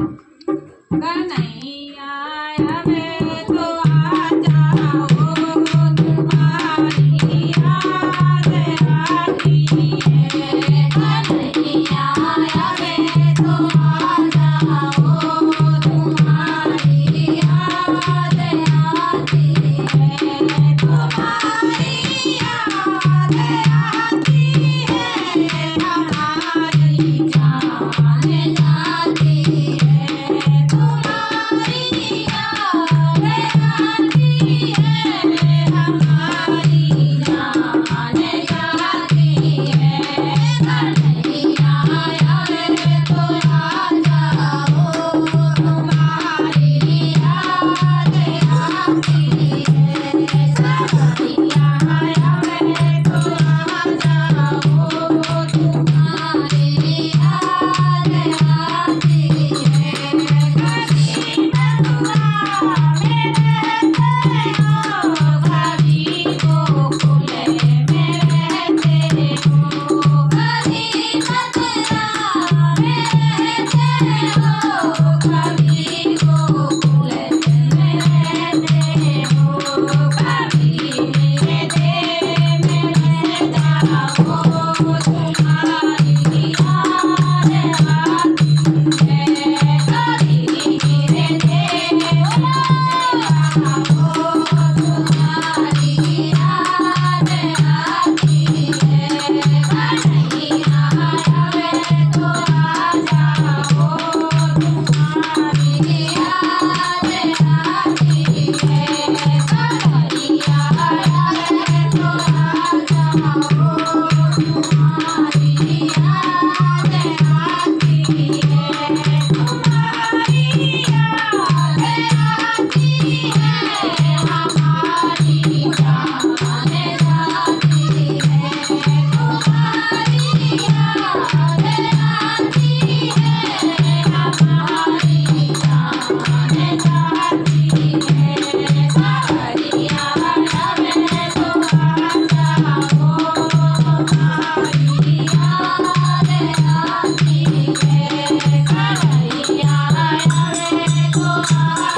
कन्हैया आवे तो आ जाओ, तुम्हारी याद आती है। कन्हैया आवे तो आ जाओ, तुम्हारी याद आती है। तुम्हारी याद आती है, हमारी जान जाती है। तुम्हारी याद आती है, हमारी जान जाती है। कन्हैया आवे तो आ जाओ, तुम्हारी याद आती है। कन्हैया आवे तो आ जाओ, तुम्हारी याद आती है। कभी बलुआ में रहते हो, कभी गोकुल में रहते हो। कभी मथुरा में रहते हो, कभी गोकुल में रहते हो। कभी मेरे देश में रह जाओ, तुम्हारी याद आती है। कभी मेरे देश में रह जाओ, तुम्हारी याद आती है। कन्हैया आवे तो आ जाओ, तुम्हारी याद आती है। कन्हैया आवे तो आ जाओ, तुम्हारी याद आती है। तुम्हारी याद आती है, हमारी जान जाती है। तुम्हारी याद आती है, हमारी जान जाती है। कन्हैया आवे तो आ जाओ, तुम्हारी याद आती है। कन्हैया आवे तो आ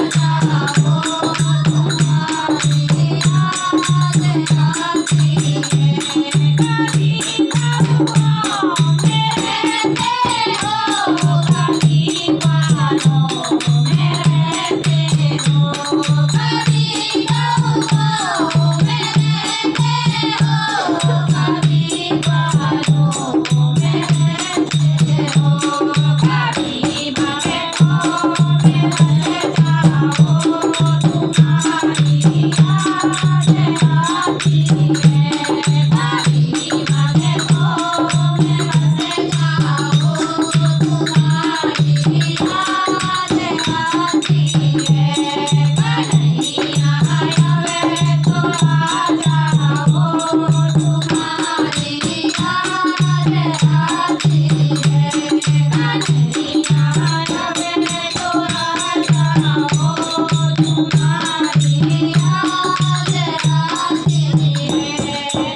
जाओ, तुम्हारी याद आती है। कभी बलुआ में रहते हो, कभी बालों में रहते हो। कभी बलुआ में रहते हो, कभी बालों में रहते हो। कभी बागों में बस जाओ, तुम्हारी याद आती है। कभी बागों में बस जाओ, तुम्हारी याद आती है। कन्हैया आवे तो आ जाओ, तुम्हारी याद आती है। कन्हैया आवे तो आ जाओ, तुम्हारी याद आती है।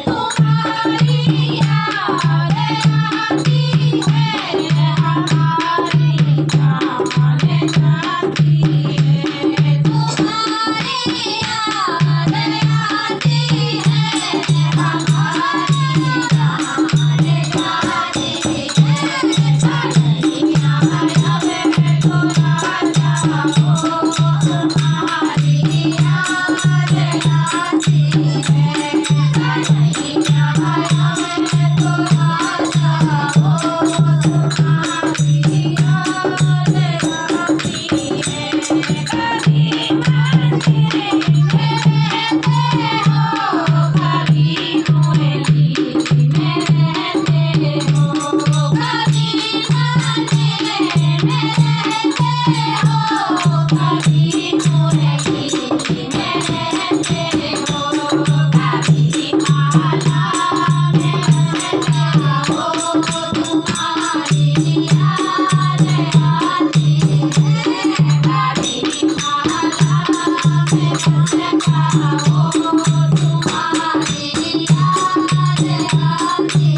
तुम्हारी याद आती है, हमारी जान जाती है। तुम्हारी याद आती है, हमारी जान जाती है। कन्हैया आवे तो आ जाओ, तुम्हारी याद आती है। कन्हैया आवे तो आ जाओ, तुम्हारी याद आती है। कभी मंदिर में रहते हो, कभी मुरली में रहते हो। कभी मंदिर में रहते हो, कभी मुरली में रहते हो। कभी माला में बस जाओ, तुम्हारी याद आती है। कभी माला में बस जाओ, तुम्हारी याद आती है।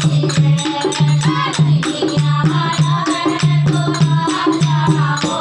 कन्हैया आवे तो आ जाओ,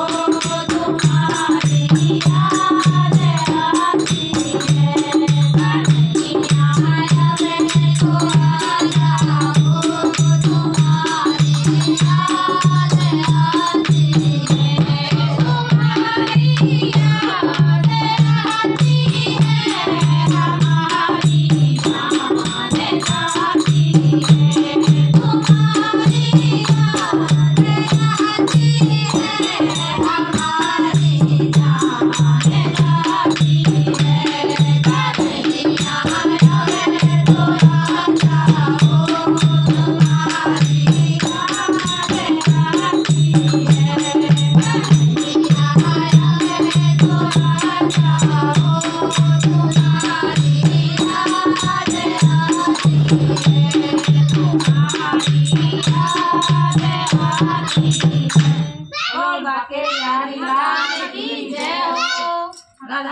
वाके यारी लाल की जय हो। राधा